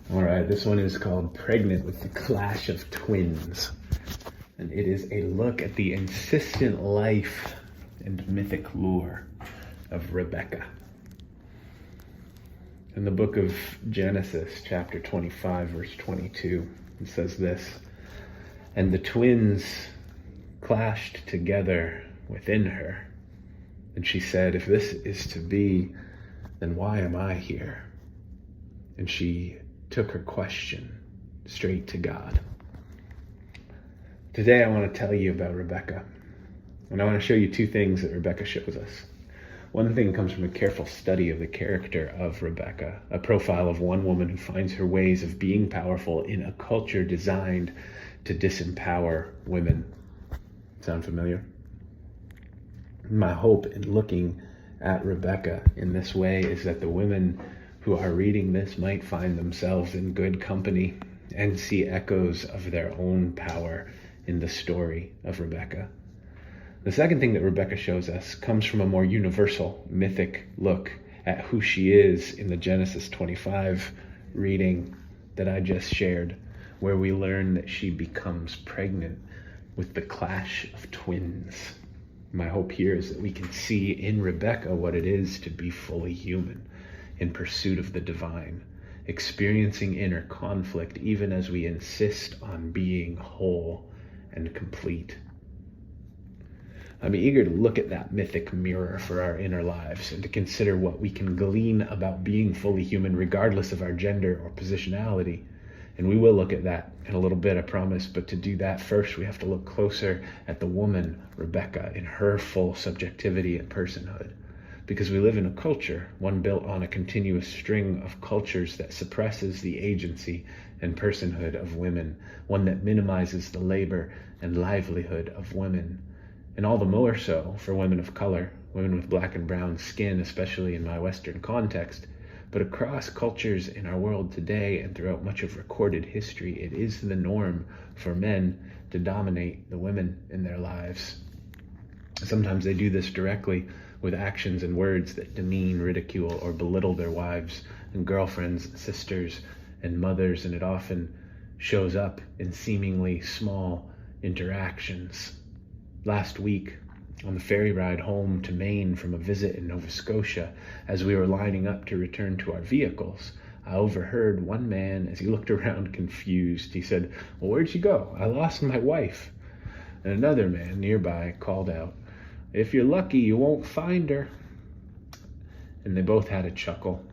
All right, this one is called Pregnant with the Clash of Twins. And it is a look at the insistent life and mythic lure of Rebekah. In the book of Genesis, chapter 25, verse 22, it says this, "And the twins clashed together within her. And she said, 'If this is to be, then why am I here?' And she took her question straight to God." Today I want to tell you about Rebekah. And I want to show you two things that Rebekah shows us. One thing comes from a careful study of the character of Rebekah, a profile of one woman who finds her ways of being powerful in a culture designed to disempower women. Sound familiar? My hope in looking at Rebekah in this way is that the women who are reading this might find themselves in good company and see echoes of their own power in the story of Rebekah. The second thing that Rebekah shows us comes from a more universal, mythic look at who she is in the Genesis 25 reading that I just shared, where we learn that she becomes pregnant with the clash of twins. My hope here is that we can see in Rebekah what it is to be fully human, in pursuit of the divine, experiencing inner conflict even as we insist on being whole and complete. I'm eager to look at that mythic mirror for our inner lives and to consider what we can glean about being fully human regardless of our gender or positionality. And we will look at that in a little bit, I promise. But to do that, first we have to look closer at the woman, Rebekah, in her full subjectivity and personhood. Because we live in a culture, one built on a continuous string of cultures that suppresses the agency and personhood of women, one that minimizes the labor and livelihood of women. And all the more so for women of color, women with black and brown skin, especially in my Western context. But across cultures in our world today and throughout much of recorded history, it is the norm for men to dominate the women in their lives. Sometimes they do this directly with actions and words that demean, ridicule, or belittle their wives and girlfriends, sisters, and mothers, and it often shows up in seemingly small interactions. Last week, on the ferry ride home to Maine from a visit in Nova Scotia, as we were lining up to return to our vehicles, I overheard one man as he looked around confused. He said, "Well, where'd she go? I lost my wife." And another man nearby called out, "If you're lucky, you won't find her." And they both had a chuckle.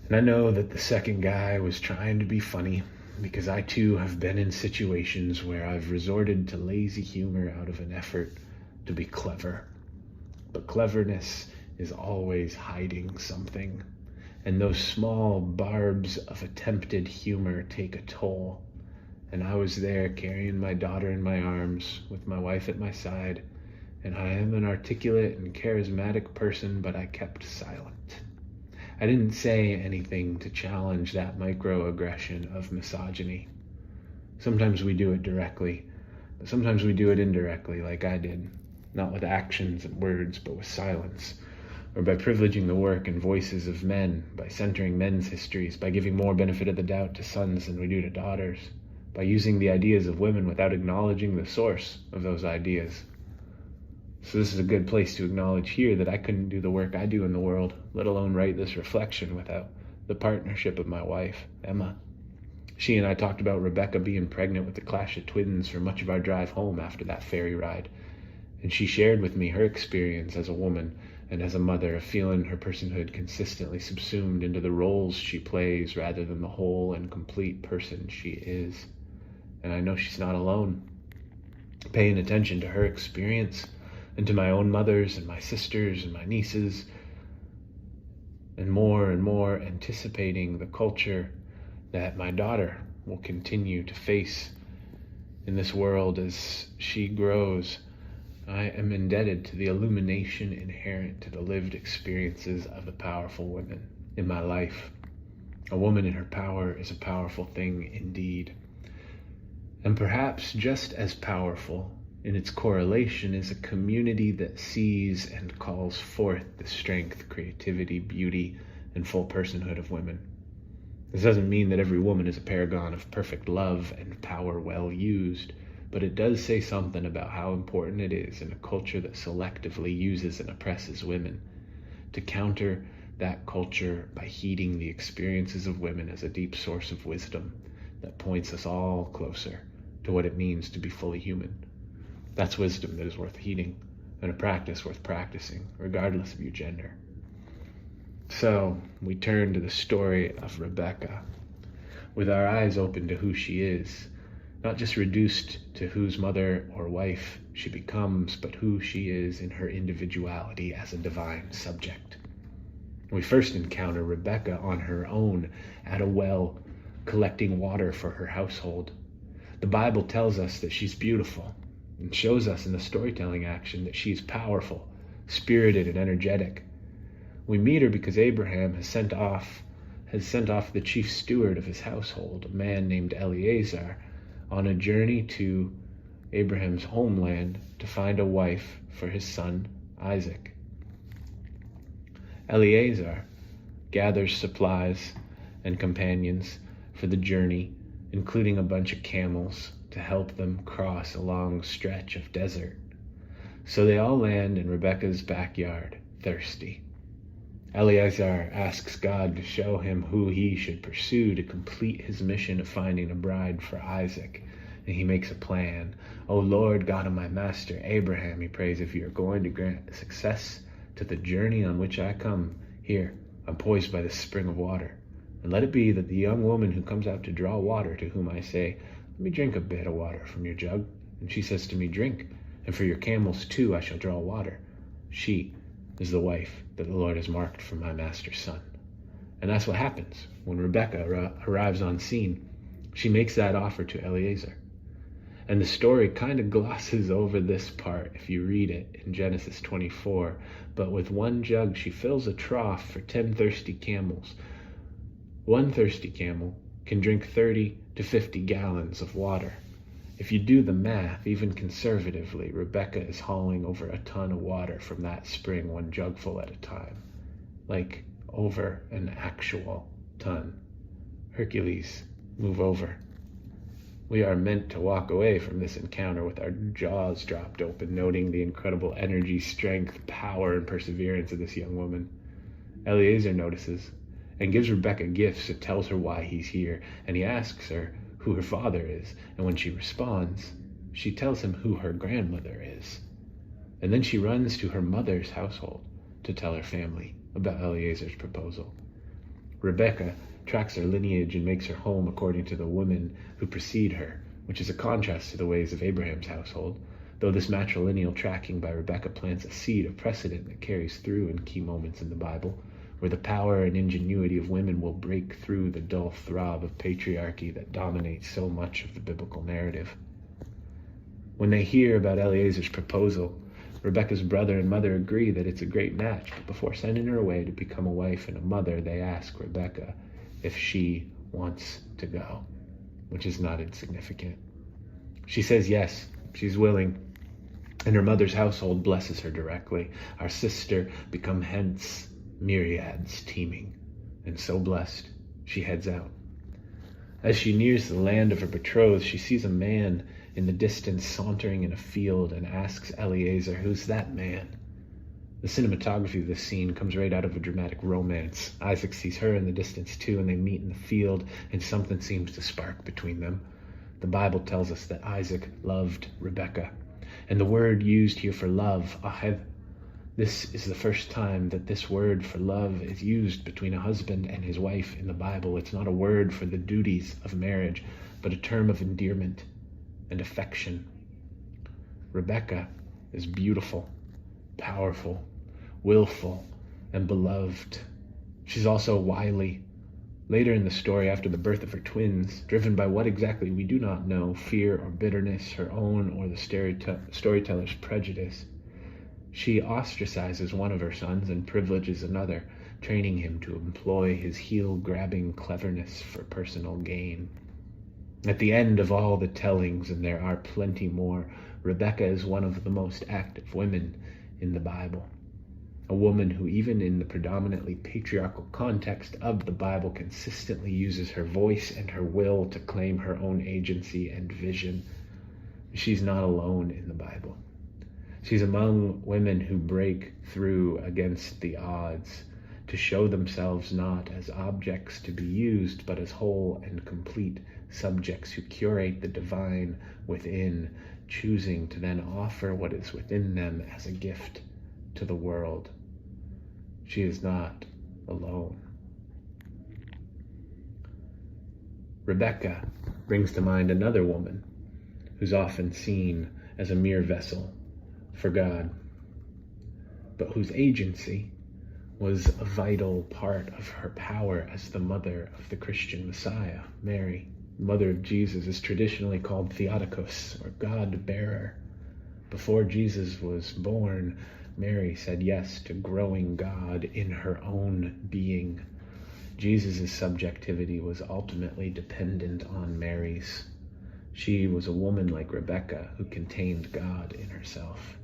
And I know that the second guy was trying to be funny, because I too have been in situations where I've resorted to lazy humor out of an effort to be clever. But cleverness is always hiding something, and those small barbs of attempted humor take a toll. And I was there carrying my daughter in my arms with my wife at my side, and I am an articulate and charismatic person, but I kept silent. I didn't say anything to challenge that microaggression of misogyny. Sometimes we do it directly, but sometimes we do it indirectly, like I did. Not with actions and words, but with silence. Or by privileging the work and voices of men, by centering men's histories, by giving more benefit of the doubt to sons than we do to daughters, by using the ideas of women without acknowledging the source of those ideas. So this is a good place to acknowledge here that I couldn't do the work I do in the world, let alone write this reflection, without the partnership of my wife, Emma. She and I talked about Rebekah being pregnant with the clash of twins for much of our drive home after that ferry ride. And she shared with me her experience as a woman and as a mother of feeling her personhood consistently subsumed into the roles she plays rather than the whole and complete person she is. And I know she's not alone. Paying attention to her experience and to my own mothers and my sisters and my nieces, and more anticipating the culture that my daughter will continue to face in this world as she grows, I am indebted to the illumination inherent to the lived experiences of the powerful women in my life. A woman in her power is a powerful thing indeed. And perhaps just as powerful in its correlation is a community that sees and calls forth the strength, creativity, beauty, and full personhood of women. This doesn't mean that every woman is a paragon of perfect love and power well used, but it does say something about how important it is in a culture that selectively uses and oppresses women to counter that culture by heeding the experiences of women as a deep source of wisdom that points us all closer to what it means to be fully human. That's wisdom that is worth heeding, and a practice worth practicing, regardless of your gender. So we turn to the story of Rebekah, with our eyes open to who she is, not just reduced to whose mother or wife she becomes, but who she is in her individuality as a divine subject. We first encounter Rebekah on her own at a well, collecting water for her household. The Bible tells us that she's beautiful and shows us in the storytelling action that she's powerful, spirited, and energetic. We meet her because Abraham has sent off the chief steward of his household, a man named Eliezer, on a journey to Abraham's homeland to find a wife for his son Isaac. Eliezer gathers supplies and companions for the journey, including a bunch of camels to help them cross a long stretch of desert. So they all land in Rebekah's backyard, thirsty. Eliezer asks God to show him who he should pursue to complete his mission of finding a bride for Isaac. And he makes a plan. "O Lord, God of my master Abraham," he prays, "if you are going to grant success to the journey on which I come, here, I'm poised by this spring of water. And let it be that the young woman who comes out to draw water, to whom I say, 'Let me drink a bit of water from your jug,' and she says to me, 'Drink, and for your camels too I shall draw water,' she is the wife that the Lord has marked for my master's son." And that's what happens when Rebekah arrives on scene. She makes that offer to Eliezer. And the story kind of glosses over this part if you read it in Genesis 24. But with one jug, she fills a trough for 10 thirsty camels. One thirsty camel can drink 30 to 50 gallons of water. If you do the math, even conservatively, Rebekah is hauling over a ton of water from that spring, one jugful at a time. Like over an actual ton. Hercules, move over. We are meant to walk away from this encounter with our jaws dropped open, noting the incredible energy, strength, power, and perseverance of this young woman. Eliezer notices and gives Rebekah gifts that tells her why he's here, and he asks her who her father is, and when she responds, she tells him who her grandmother is. And then she runs to her mother's household to tell her family about Eliezer's proposal. Rebekah tracks her lineage and makes her home according to the women who precede her, which is a contrast to the ways of Abraham's household, though this matrilineal tracking by Rebekah plants a seed of precedent that carries through in key moments in the Bible, where the power and ingenuity of women will break through the dull throb of patriarchy that dominates so much of the biblical narrative. When they hear about Eliezer's proposal, Rebekah's brother and mother agree that it's a great match, but before sending her away to become a wife and a mother, they ask Rebekah if she wants to go, which is not insignificant. She says yes, she's willing, and her mother's household blesses her directly. Our sister become hence myriads teeming, and so blessed, she heads out. As she nears the land of her betrothed, she sees a man in the distance sauntering in a field and asks Eliezer, "Who's that man?" The cinematography of this scene comes right out of a dramatic romance. Isaac sees her in the distance too, and they meet in the field, and something seems to spark between them. The Bible tells us that Isaac loved Rebekah, and the word used here for love, ahev, this is the first time that this word for love is used between a husband and his wife in the Bible. It's not a word for the duties of marriage, but a term of endearment and affection. Rebekah is beautiful, powerful, willful, and beloved. She's also wily. Later in the story, after the birth of her twins, driven by what exactly we do not know, fear or bitterness, her own or the storyteller's prejudice, she ostracizes one of her sons and privileges another, training him to employ his heel-grabbing cleverness for personal gain. At the end of all the tellings, and there are plenty more, Rebekah is one of the most active women in the Bible. a woman who, even in the predominantly patriarchal context of the Bible, consistently uses her voice and her will to claim her own agency and vision. She's not alone in the Bible. She's among women who break through against the odds to show themselves not as objects to be used, but as whole and complete subjects who curate the divine within, choosing to then offer what is within them as a gift to the world. She is not alone. Rebekah brings to mind another woman who's often seen as a mere vessel for God, but whose agency was a vital part of her power as the mother of the Christian Messiah. Mary, mother of Jesus, is traditionally called Theotokos, or God-bearer. Before Jesus was born, Mary said yes to growing God in her own being. Jesus' subjectivity was ultimately dependent on Mary's. She was a woman like Rebekah who contained God in herself.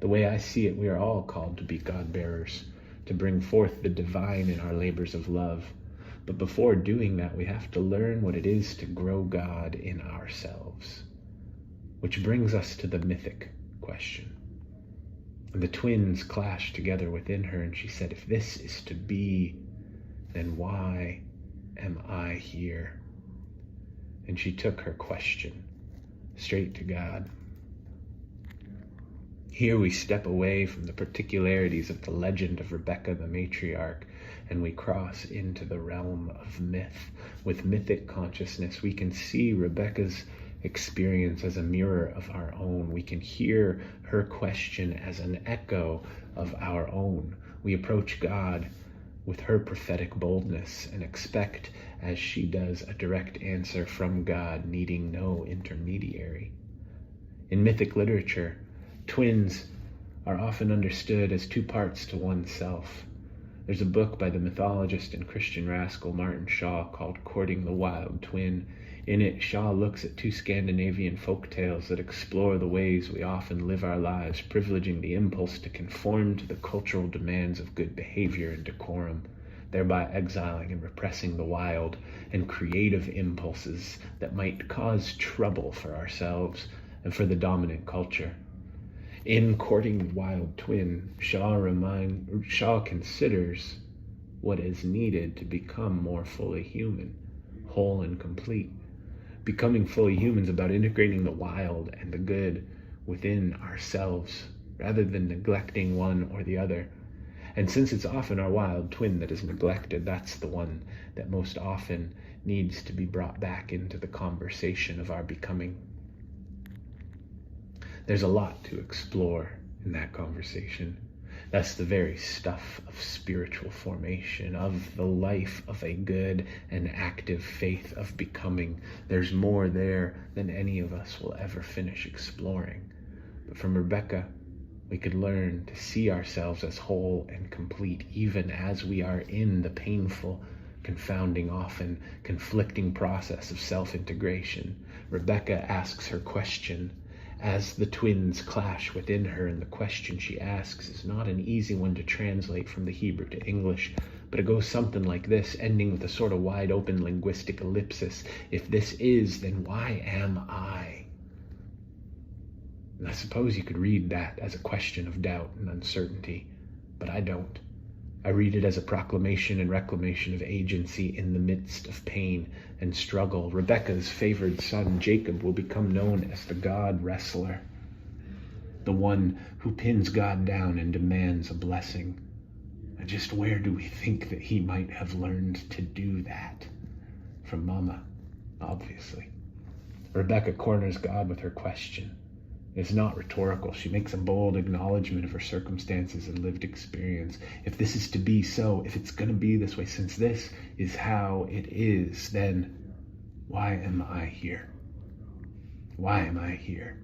The way I see it, we are all called to be God-bearers, to bring forth the divine in our labors of love. But before doing that, we have to learn what it is to grow God in ourselves. Which brings us to the mythic question. The twins clashed together within her, and she said, if this is to be, then why am I here? And she took her question straight to God. Here we step away from the particularities of the legend of Rebekah the matriarch, and we cross into the realm of myth. With mythic consciousness, we can see Rebekah's experience as a mirror of our own. We can hear her question as an echo of our own. We approach God with her prophetic boldness and expect, as she does, a direct answer from God, needing no intermediary. In mythic literature, twins are often understood as two parts to oneself. There's a book by the mythologist and Christian rascal Martin Shaw called Courting the Wild Twin. In it, Shaw looks at two Scandinavian folk tales that explore the ways we often live our lives, privileging the impulse to conform to the cultural demands of good behavior and decorum, thereby exiling and repressing the wild and creative impulses that might cause trouble for ourselves and for the dominant culture. In Courting the Wild Twin, Shaw considers what is needed to become more fully human, whole and complete. Becoming fully human is about integrating the wild and the good within ourselves, rather than neglecting one or the other. And since it's often our wild twin that is neglected, that's the one that most often needs to be brought back into the conversation of our becoming. There's a lot to explore in that conversation. That's the very stuff of spiritual formation, of the life of a good and active faith of becoming. There's more there than any of us will ever finish exploring. But from Rebekah, we could learn to see ourselves as whole and complete, even as we are in the painful, confounding, often conflicting process of self-integration. Rebekah asks her question as the twins clash within her, and the question she asks is not an easy one to translate from the Hebrew to English, but it goes something like this, ending with a sort of wide-open linguistic ellipsis. If this is, then why am I? And I suppose you could read that as a question of doubt and uncertainty, but I don't. I read it as a proclamation and reclamation of agency in the midst of pain and struggle. Rebekah's favored son, Jacob, will become known as the God wrestler, the one who pins God down and demands a blessing. And just where do we think that he might have learned to do that? From Mama, obviously. Rebekah corners God with her question. It's not rhetorical. She makes a bold acknowledgement of her circumstances and lived experience. If this is to be so, if it's going to be this way, since this is how it is, then why am I here? Why am I here?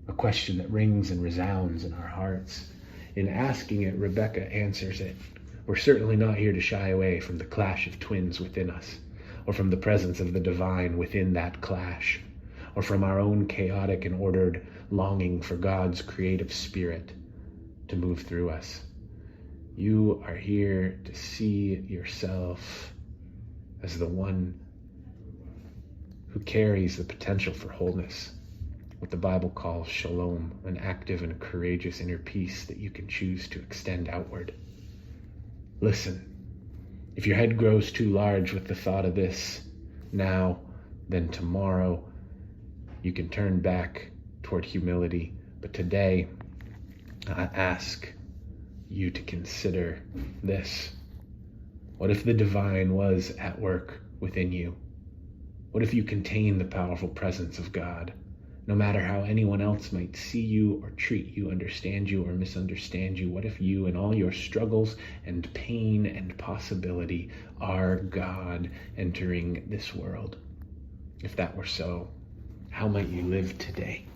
A question that rings and resounds in our hearts. In asking it, Rebekah answers it. We're certainly not here to shy away from the clash of twins within us, or from the presence of the divine within that clash, or from our own chaotic and ordered longing for God's creative spirit to move through us. You are here to see yourself as the one who carries the potential for wholeness, what the Bible calls shalom, an active and courageous inner peace that you can choose to extend outward. Listen, if your head grows too large with the thought of this now, then tomorrow you can turn back toward humility. But today, I ask you to consider this. What if the divine was at work within you? What if you contain the powerful presence of God? No matter how anyone else might see you or treat you, understand you or misunderstand you, what if you and all your struggles and pain and possibility are God entering this world? If that were so, how might you live today?